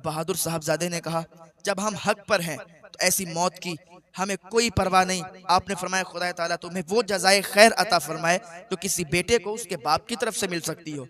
बहादुर साहबजादे ने कहा, जब हम हक पर हैं तो ऐसी मौत की हमें कोई परवाह नहीं। आपने फरमाया, खुदा ताला तुम्हें वो जज़ाए खैर अता फरमाए जो किसी बेटे को उसके बाप की तरफ से मिल सकती हो।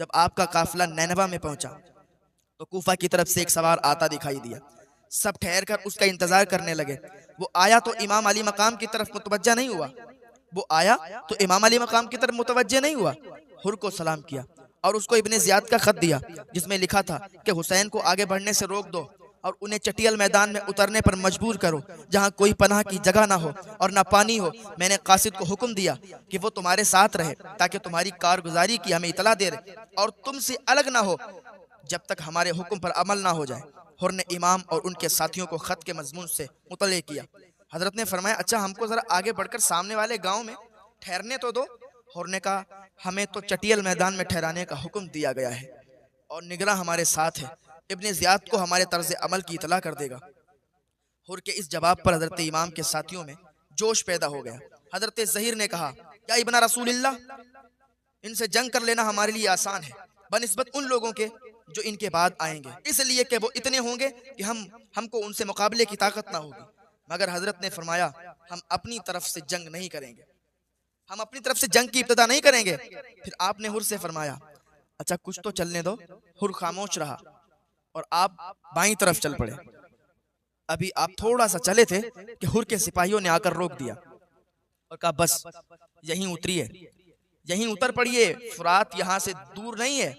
जब आपका काफिला नैनवा में पहुंचा तो कूफा की तरफ से एक सवार आता दिखाई दिया। सब ठहर कर उसका इंतजार करने लगे। वो आया तो इमाम अली मकाम की तरफ मुतवज्जा नहीं हुआ। वो आया तो इमाम अली मकाम की तरफ मुतवज्जे नहीं हुआ। हुर को सलाम किया और उसको इब्ने ज़ियाद का खत दिया जिसमें लिखा था कि हुसैन को आगे बढ़ने से रोक दो और उन्हें चटियल मैदान में उतरने पर मजबूर करो जहां कोई पनाह की जगह ना हो और ना पानी हो। मैंने कासिद को हुक्म दिया कि वो तुम्हारे साथ रहे ताकि तुम्हारी कारगुजारी की हमें इतला दे रहे और तुमसे अलग ना हो जब तक हमारे हुक्म पर अमल ना हो जाए। हुर ने इमाम और उनके साथियों को खत के मजमून से मुतले किया। हजरत ने फरमाया, अच्छा हमको जरा आगे बढ़कर सामने वाले गांव में ठहरने तो दो। हुर ने कहा, हमें तो चटियल मैदान में ठहराने का हुक्म दिया गया है और निगरां हमारे साथ है। इब्ने ज़ियाद को हमारे तर्ज अमल की इतला कर देगा। हुर के इस जवाब पर हजरत इमाम के साथियों में जोश पैदा हो गया। हजरत ज़हीर ने कहा, या इब्न रसूलिल्लाह, इनसे जंग कर लेना हमारे लिए आसान है बनिस्बत उन लोगों के जो इनके बाद आएंगे, इसलिए कि वो इतने होंगे कि हमको उनसे मुकाबले की ताकत ना होगी। मगर हजरत ने फरमाया, हम अपनी तरफ से जंग नहीं करेंगे, हम अपनी तरफ से जंग की इब्तिदा नहीं करेंगे। फिर आपने हुर से फरमाया, अच्छा कुछ तो चलने दो। हुर खामोश रहा और आप बाईं तरफ चल पड़े। अभी आप थोड़ा सा चले थे कि हुर के सिपाहियों ने आकर रोक दिया और कहा, बस यहीं उतरिए, यहीं उतर पड़िए, फुरात यहाँ से दूर नहीं है।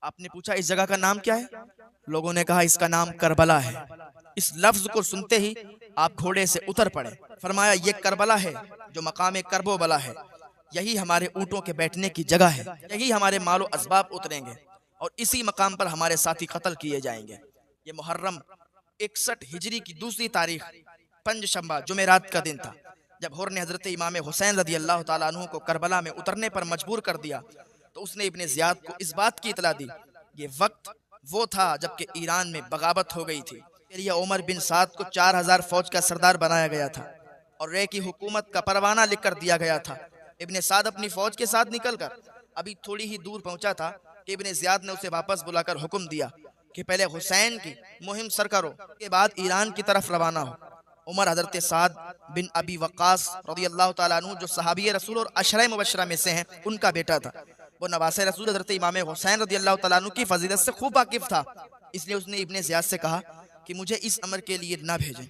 आपने पूछा, इस जगह का नाम क्या है? लोगों ने कहा, इसका नाम करबला है। इस लफ्ज को सुनते ही आप घोड़े से उतर पड़े। फरमाया, ये करबला है जो मकाम करबोबला है, यही हमारे ऊँटों के बैठने की जगह है, यही हमारे मालो असबाब उतरेंगे और इसी मकाम पर हमारे साथी कत्ल किए जाएंगे। ये मुहर्रम 61 हिजरी की दूसरी तारीख पंजशंबा जुमेरात का दिन था जब हुर ने हजरत इमाम हुसैन रदी अल्लाह ताला अन्हु को करबला में उतरने पर मजबूर कर दिया तो उसने इब्ने ज़ियाद को इस बात की इतला दी। ये वक्त वो था जबकि ईरान में बगावत हो गई थी। फिर उमर बिन साद को 4000 फौज का सरदार बनाया गया था और रे की हुकूमत का परवाना लिख कर दिया गया था। इब्ने साद अपनी फौज के साथ निकलकर अभी थोड़ी ही दूर पहुंचा था कि इब्ने ज़ियाद ने उसे वापस बुलाकर हुक्म दिया कि पहले हुसैन की मुहिम सर करो, के बाद ईरान की तरफ रवाना हो। उमर हजरत साद बिन अबी वक्कास रज़ियल्लाहु ताला अन्हु जो सहाबी रसूल और अशरा मुबशरा में से हैं, उनका बेटा था। वो नवासे रसूल हजरत इमाम हुसैन रज़ियल्लाहु ताला अन्हु की फजीलत से खूब वाकिफ था। इसलिए उसने इब्ने ज़ियाद से कहा कि मुझे इस अमर के लिए ना भेजें,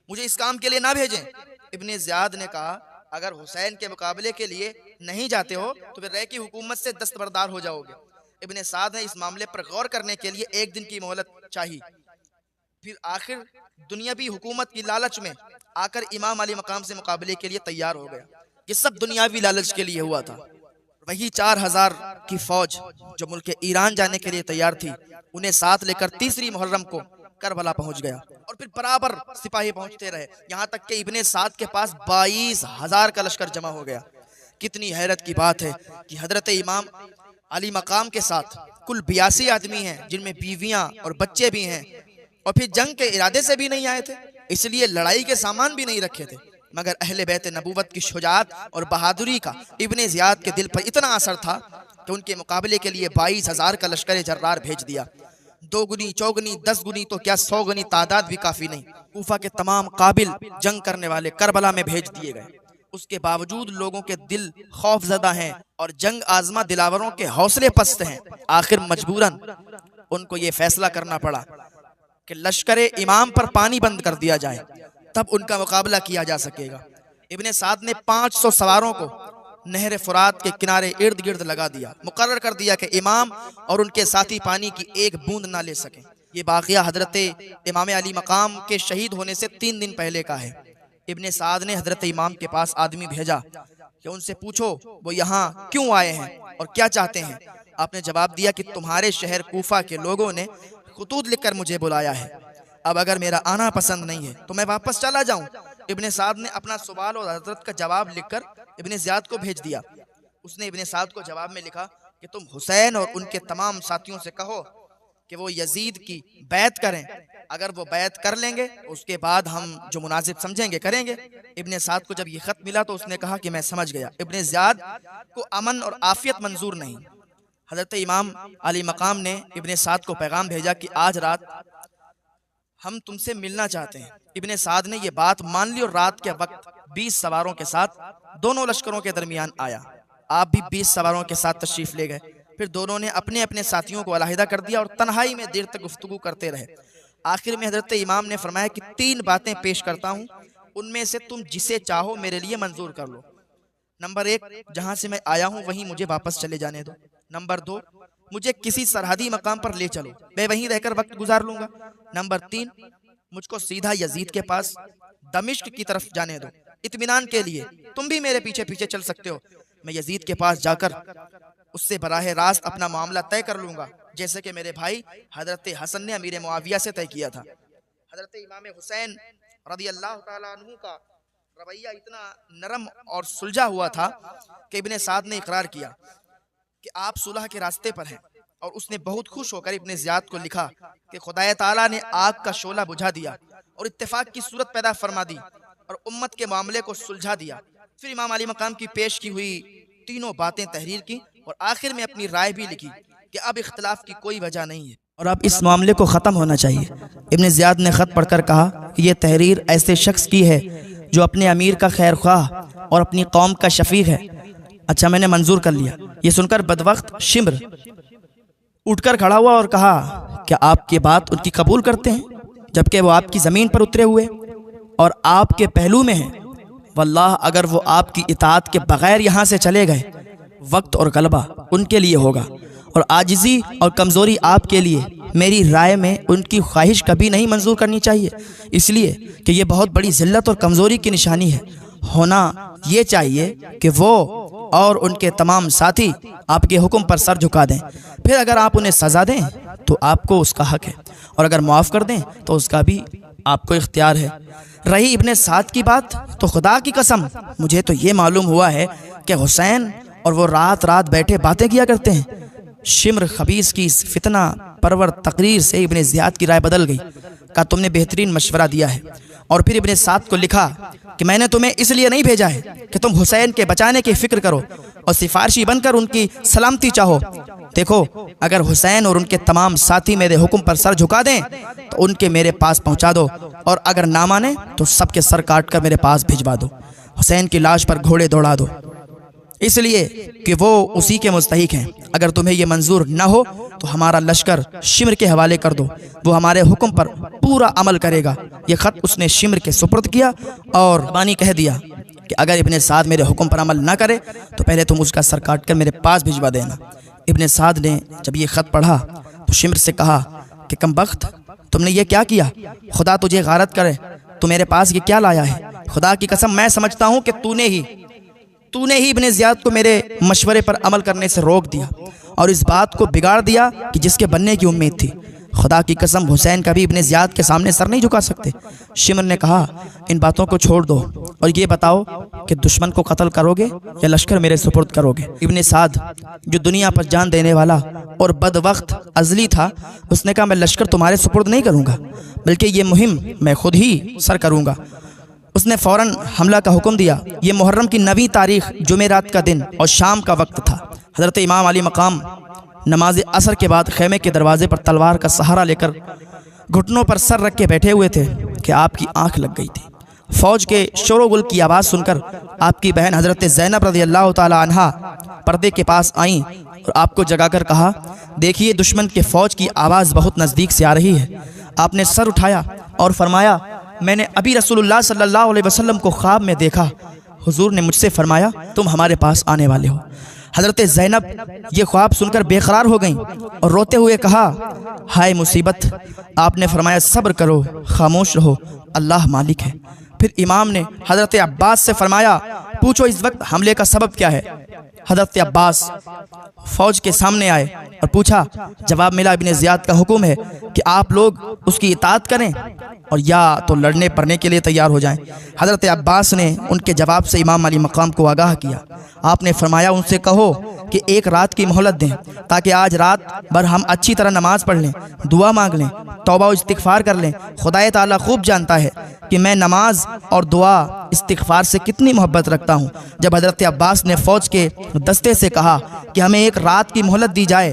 मुझे इस काम के लिए ना भेजें। इब्ने ज़ियाद ने कहा, अगर हुसैन के मुकाबले के लिए नहीं जाते हो तो फिर रे की हुकूमत से दस्तबरदार हो जाओगे। इब्ने साद ने इस मामले पर गौर करने के लिए 1 दिन की मोहलत चाहिए। फिर आखिर दुनियावी हुकूमत की लालच में आकर इमाम अली मकाम से मुकाबले के लिए तैयार हो गया। ये सब दुनियावी लालच के लिए हुआ था। वही 4000 की फौज जो मुल्क ईरान जाने के लिए तैयार थी, उन्हें साथ लेकर तीसरी मुहर्रम को करबला पहुंच गया और फिर बराबर सिपाही पहुंचते रहे, यहाँ तक कि इब्ने साद के पास 22,000 का लश्कर जमा हो गया। कितनी हैरत की बात है कि हजरत इमाम अली मकाम के साथ कुल 82 आदमी हैं, जिनमें बीवियां और बच्चे भी हैं, और फिर जंग के इरादे से भी नहीं आए थे, इसलिए लड़ाई के सामान भी नहीं रखे थे। मगर अहले बैत नबूवत की शुजाअत और बहादुरी का इब्ने ज़ियाद के दिल पर इतना असर था कि उनके मुकाबले के लिए 22,000 का लश्कर जर्रार भेज दिया। 2 गुनी, 4 गुनी, 10 गुनी तो क्या 100 गुनी तादाद भी काफ़ी नहीं। कूफा के तमाम काबिल जंग करने वाले करबला में भेज दिए गए। उसके बावजूद लोगों के दिल खौफजदा हैं और जंग आजमा दिलावरों के हौसले पस्त हैं। आखिर मजबूरन उनको ये फैसला करना पड़ा कि लश्कर इमाम पर पानी बंद कर दिया जाए, तब उनका मुकाबला किया जा सकेगा। इब्ने साद ने 500 सवारों को नहर फुरात के किनारे इर्द गिर्द लगा दिया। मुकर्रर कर दिया कि इमाम और उनके साथी पानी की एक बूंद ना ले सके। ये वाक़या हजरत इमाम अली मकाम के शहीद होने से 3 दिन पहले का है। इब्ने साद ने हजरत इमाम के पास आदमी भेजा कि उनसे पूछो वो यहाँ क्यों आए हैं और क्या चाहते हैं। आपने जवाब दिया कि तुम्हारे शहर कूफा के लोगों ने खुतूत लिखकर मुझे बुलाया है, अब अगर मेरा आना पसंद नहीं है तो मैं वापस चला जाऊं। इब्ने साद ने अपना सवाल और हजरत का जवाब लिखकर इब्ने ज़ियाद को भेज दिया। उसने इब्ने साद को जवाब में लिखा कि तुम हुसैन और उनके तमाम साथियों से कहो कि वो यजीद की बैत करें, अगर वो बैत कर लेंगे उसके बाद हम जो मुनासिब समझेंगे करेंगे। इब्ने साद को जब ये खत मिला तो उसने कहा कि मैं समझ गया। इब्ने ज़ियाद को अमन और आफियत मंजूर नहीं, हज़रत इमाम अली मकाम ने इब्ने साद को पैगाम भेजा कि आज रात हम तुमसे मिलना चाहते हैं। इब्ने साद ने यह बात मान ली और रात के वक्त 20 सवारों के साथ दोनों लश्करों के दरमियान आया। आप भी 20 सवारों के साथ तशरीफ ले गए। फिर दोनों ने अपने अपने साथियों को अलहदा कर दिया और तन्हाई में देर तक गुफ्तगू करते रहे। आखिर में हज़रत इमाम ने फरमाया कि 3 बातें पेश करता हूँ, उनमें से तुम जिसे चाहो मेरे लिए मंजूर कर लो। नंबर 1, जहाँ से मैं आया हूँ वहीं मुझे वापस चले जाने दो। नंबर 2, मुझे किसी सरहदी मकाम पर ले चलो, मैं वहीं रहकर वक्त गुजार लूंगा। नंबर 3, मुझको सीधा यजीद के पास दमिश्क की तरफ जाने दो। इत्मीनान के लिए तुम भी मेरे पीछे पीछे चल सकते हो। मैं यजीद के पास जाकर उससे बराह रास्त अपना मामला तय कर लूंगा, जैसे कि मेरे भाई हजरत हसन ने अमीर मुआविया से तय किया था। हजरत इमाम हुसैन रज़ी अल्लाह ताला अन्हु का रवैया इतना नरम और सुलझा हुआ था कि इब्ने साद ने इकरार किया कि आप सुलह के रास्ते पर हैं, और उसने बहुत खुश होकर इब्ने ज़ियाद को लिखा कि खुदाए ताला ने आग का शोला बुझा दिया और इत्तेफाक की सूरत पैदा फरमा दी और उम्मत के मामले को सुलझा दिया। फिर इमाम अली मकाम की पेश की हुई तीनों बातें तहरीर की और आखिर में अपनी राय भी लिखी कि अब इख्तलाफ की कोई वजह नहीं है और अब इस मामले को ख़त्म होना चाहिए। इब्ने ज़ियाद ने ख़त पढ़कर कहा कि यह तहरीर ऐसे शख्स की है जो अपने अमीर का खैर ख्वाह और अपनी कौम का शफीक है। अच्छा, मैंने मंजूर कर लिया। ये सुनकर बदवक्त शिम्र उठकर खड़ा हुआ और कहा, क्या आपकी बात उनकी कबूल करते हैं जबकि वो आपकी ज़मीन पर उतरे हुए और आपके पहलू में हैं? वल्लाह अगर वो आपकी इताअत के बगैर यहाँ से चले गए, वक्त और गलबा उनके लिए होगा और आजिज़ी और कमज़ोरी आपके लिए। मेरी राय में उनकी ख्वाहिश कभी नहीं मंजूर करनी चाहिए, इसलिए कि ये बहुत बड़ी ज़िल्लत और कमज़ोरी की निशानी है। होना ये चाहिए कि वो और उनके तमाम साथी आपके हुक्म पर सर झुका दें। फिर अगर आप उन्हें सज़ा दें तो आपको उसका हक है, और अगर माफ़ कर दें तो उसका भी आपको इख्तियार है। रही इब्ने साद की बात, तो खुदा की कसम मुझे तो ये मालूम हुआ है कि हुसैन और वो रात रात बैठे बातें किया करते हैं। शिम्र खबीस की इस फितना परवर तकरीर से इब्ने ज़ियाद की राय बदल गई। कहा, तुमने बेहतरीन मशवरा दिया है। और फिर इब्ने साद को लिखा कि मैंने तुम्हें इसलिए नहीं भेजा है कि तुम हुसैन के बचाने की फ़िक्र करो और सिफारशी बनकर उनकी सलामती चाहो। देखो, अगर हुसैन और उनके तमाम साथी मेरे हुक्म पर सर झुका दें तो उनके मेरे पास पहुंचा दो, और अगर ना माने तो सबके सर काट कर मेरे पास भिजवा दो। हुसैन की लाश पर घोड़े दौड़ा दो, इसलिए कि वो उसी के मुस्तहिक हैं। अगर तुम्हें ये मंजूर न हो तो हमारा लश्कर शिम्र के हवाले कर दो, वो हमारे हुक्म पर पूरा अमल करेगा। ये ख़त उसने शिम्र के सुपुर्द किया और बानी कह दिया कि अगर इब्ने साद मेरे हुक्म पर अमल न करे तो पहले तुम उसका सर काट कर मेरे पास भिजवा देना। इब्ने साद ने जब ये ख़त पढ़ा तो शिम्र से कहा कि कमबख्त, तुमने ये क्या किया? खुदा तुझे गारत करे, तू मेरे पास ये क्या लाया है? खुदा की कसम मैं समझता हूँ कि तूने ही इब्ने ज़ियाद को मेरे मशवरे पर अमल करने से रोक दिया और इस बात को बिगाड़ दिया कि जिसके बनने की उम्मीद थी। खुदा की कसम हुसैन कभी इब्ने ज़ियाद के सामने सर नहीं झुका सकते। शिम्र ने कहा, इन बातों को छोड़ दो और ये बताओ कि दुश्मन को कत्ल करोगे या लश्कर मेरे सुपुर्द करोगे? इब्ने साद, जो दुनिया पर जान देने वाला और बदवक्त अजली था, उसने कहा, मैं लश्कर तुम्हारे सुपुर्द नहीं करूँगा, बल्कि ये मुहिम मैं खुद ही सर करूँगा। उसने फ़ौरन हमला का हुक्म दिया। ये मुहर्रम की 9वीं तारीख जुमेरात का दिन और शाम का वक्त था। हज़रत इमाम अली मकाम नमाज असर के बाद खेमे के दरवाजे पर तलवार का सहारा लेकर घुटनों पर सर रख के बैठे हुए थे कि आपकी आंख लग गई थी। फ़ौज के शोर-गुल की आवाज़ सुनकर आपकी बहन हज़रत ज़ैनब रज़ी अल्लाह ताला अन्हा पर्दे के पास आईं और आपको जगाकर कहा, देखिए दुश्मन के फ़ौज की आवाज़ बहुत नज़दीक से आ रही है। आपने सर उठाया और फरमाया, मैंने अभी रसूलुल्लाह सल्लल्लाहु अलैहि वसल्लम को ख्वाब में देखा। हुजूर ने मुझसे फरमाया, तुम हमारे पास आने वाले हो। हज़रत ज़ैनब ये ख्वाब सुनकर बेकरार हो गईं और रोते हुए कहा, हाय मुसीबत। आपने फरमाया, सब्र करो, खामोश रहो, अल्लाह मालिक है। फिर इमाम ने हज़रत अब्बास से फरमाया, पूछो इस वक्त हमले का सबब क्या है? हज़रत अब्बास फ़ौज के सामने आए और पूछा। जवाब मिला, इब्ने ज़ियाद का हुक्म है कि आप लोग उसकी इताअत करें और या तो लड़ने पड़ने के लिए तैयार हो जाएं। हज़रत अब्बास ने उनके जवाब से इमाम अली मकाम को आगाह किया। आपने फरमाया, उनसे कहो कि एक रात की मोहलत दें ताकि आज रात भर हम अच्छी तरह नमाज पढ़ लें, दुआ मांग लें, तौबा और इस्तिग़फ़ार कर लें। खुदाए ताला खूब जानता है कि मैं नमाज और दुआ इस्तिग़फ़ार से कितनी मोहब्बत रखता हूँ। जब हज़रत अब्बास ने फ़ौज के दस्ते से कहा कि हमें एक रात की मोहलत दी जाए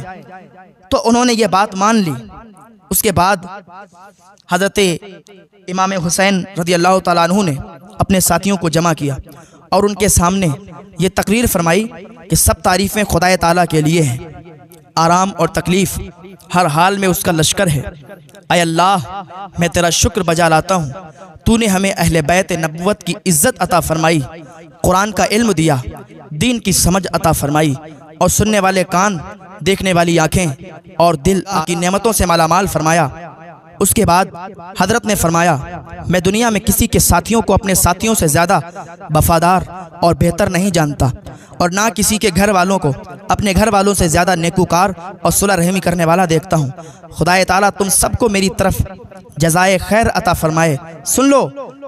तो उन्होंने ये बात मान ली। उसके बाद हज़रत इमाम हुसैन रज़ियल्लाहु ताला अन्हु ने अपने साथियों को जमा किया और उनके सामने ये तकरीर फरमाई कि सब तारीफ़ें खुदा ताला के लिए हैं, आराम और तकलीफ़ हर हाल में उसका लश्कर है। ऐ अल्लाह, मैं तेरा शुक्र बजा लाता हूँ, तूने हमें अहले बैत नबुव्वत की इज़्ज़त अता फरमाई, कुरान का इल्म दिया, दीन की समझ अता फरमाई और सुनने वाले कान, देखने वाली आँखें और दिल की नेमतों से मालामाल फरमाया। उसके बाद हज़रत ने फरमाया, मैं दुनिया में किसी के साथियों को अपने साथियों से ज़्यादा वफ़ादार और बेहतर नहीं जानता और ना किसी के घर वालों को अपने घर वालों से ज़्यादा नेकूकार और सुलह रहमी करने वाला देखता हूँ। खुदाए ताला तुम सबको मेरी तरफ जज़ाए खैर अता फरमाए। सुन लो,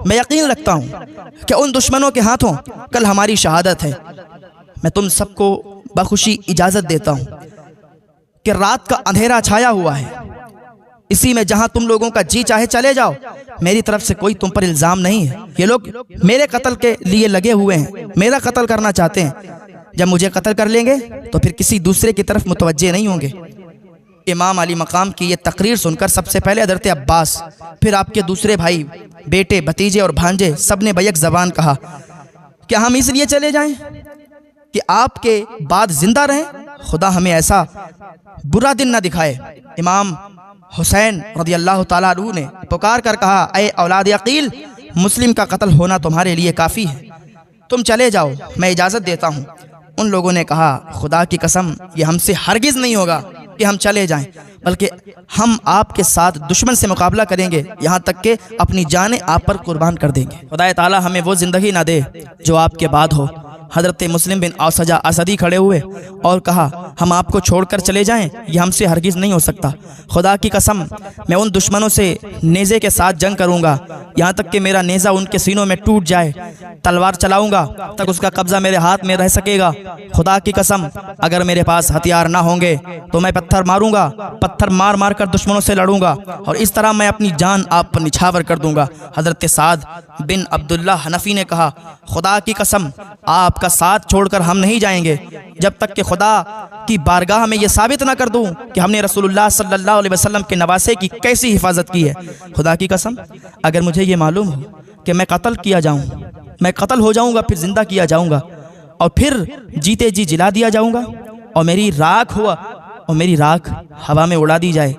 मैं यकीन रखता हूँ कि उन दुश्मनों के हाथों कल हमारी शहादत है। मैं तुम सबको बखुशी इजाज़त देता हूँ कि रात का अंधेरा छाया हुआ है, इसी में जहां तुम लोगों का जी चाहे चले जाओ, मेरी तरफ से कोई तुम पर इल्ज़ाम नहीं है। ये लोग मेरे कत्ल के लिए लगे हुए हैं, मेरा कत्ल करना चाहते हैं। जब मुझे कत्ल कर लेंगे तो फिर किसी दूसरे की तरफ मुतवज्जे नहीं होंगे। इमाम अली मकाम की ये तकरीर सुनकर सबसे पहले हज़रत अब्बास, फिर आपके दूसरे भाई, बेटे, भतीजे और भांजे सब ने बैक ज़बान कहा, क्या हम इसलिए चले जाएं कि आपके बाद जिंदा रहें? खुदा हमें ऐसा बुरा दिन ना दिखाए। इमाम हुसैन रज़ियल्लाहु ताला अन्हु ने पुकार कर कहा, ऐ औलाद अकील, मुस्लिम का कत्ल होना तुम्हारे लिए काफ़ी है, तुम चले जाओ, मैं इजाज़त देता हूँ। उन लोगों ने कहा, खुदा की कसम, ये हमसे हरगिज़ नहीं होगा कि हम चले जाएं, बल्कि हम आपके साथ दुश्मन से मुकाबला करेंगे, यहाँ तक कि अपनी जानें आप पर कुर्बान कर देंगे। खुदा ताला हमें वो ज़िंदगी ना दे जो आपके बाद हो। हज़रत मुस्लिम बिन औसजा असदी खड़े हुए और कहा, हम आपको छोड़कर चले जाएं, ये हमसे हरगिज़ नहीं हो सकता। खुदा की कसम, मैं उन दुश्मनों से नेज़े के साथ जंग करूंगा, यहाँ तक कि मेरा नेज़ा उनके सीनों में टूट जाए। तलवार चलाऊंगा तक उसका कब्ज़ा मेरे हाथ में रह सकेगा। खुदा की कसम, अगर मेरे पास हथियार ना होंगे तो मैं पत्थर मारूंगा, पत्थर मार मार कर दुश्मनों से लड़ूंगा और इस तरह मैं अपनी जान आप पर निछावर कर दूंगा। हज़रत साद बिन अब्दुल्ला हनफी ने कहा, खुदा की कसम, आपका साथ छोड़कर हम नहीं जाएंगे जब तक कि खुदा की बारगाह में ये साबित ना कर दूं कि हमने रसूलुल्लाह सल्लल्लाहु अलैहि वसल्लम के नवासे की कैसी हिफाजत की है। खुदा की कसम, अगर मुझे ये मालूम हो कि मैं कत्ल किया जाऊं, मैं कत्ल हो जाऊंगा, फिर जिंदा किया जाऊंगा और फिर जीते जी जिला दिया जाऊंगा और मेरी राख हवा में उड़ा दी जाए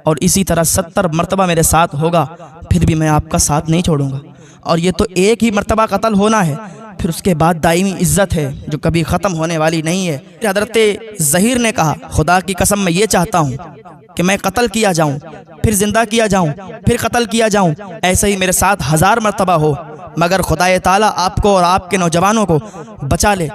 और इसी तरह 70 मरतबा मेरे साथ होगा, फिर भी मैं आपका साथ नहीं छोड़ूंगा। और ये तो एक ही मरतबा कत्ल होना है, फिर उसके बाद दायमी इज्जत है जो कभी ख़त्म होने वाली नहीं है। हज़रत ज़हीर ने कहा, खुदा की कसम, मैं ये चाहता हूँ कि मैं कत्ल किया जाऊँ, फिर जिंदा किया जाऊँ, फिर कत्ल किया जाऊँ, ऐसे ही मेरे साथ 1000 मरतबा हो, मगर खुदा ताला आपको और आपके नौजवानों को बचा ले।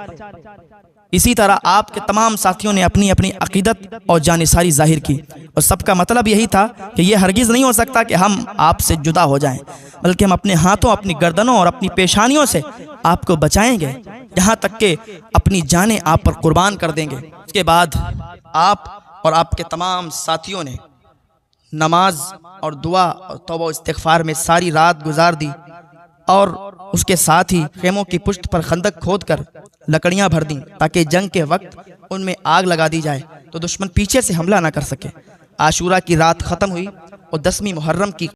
इसी तरह आपके तमाम साथियों ने अपनी अपनी अकीदत और जानिसारी जाहिर की और सबका मतलब यही था कि यह हरगिज़ नहीं हो सकता कि हम आपसे जुदा हो जाएं, बल्कि हम अपने हाथों, अपनी गर्दनों और अपनी पेशानियों से आपको बचाएंगे, यहाँ तक कि अपनी जानें आप पर कुर्बान कर देंगे। उसके बाद आप और आपके तमाम साथियों ने नमाज और दुआ और तौबा इस्तिग़फ़ार में सारी रात गुजार दी और उसके साथ ही खेमों की पुष्ट पर खंदक खोदकर लकड़ियां भर दी ताकि जंग के वक्त उनमें आग लगा दी जाए तो दुश्मन पीछे से हमला ना कर सके। आशूरा की रात ख़त्म हुई और 10वीं मुहर्रम की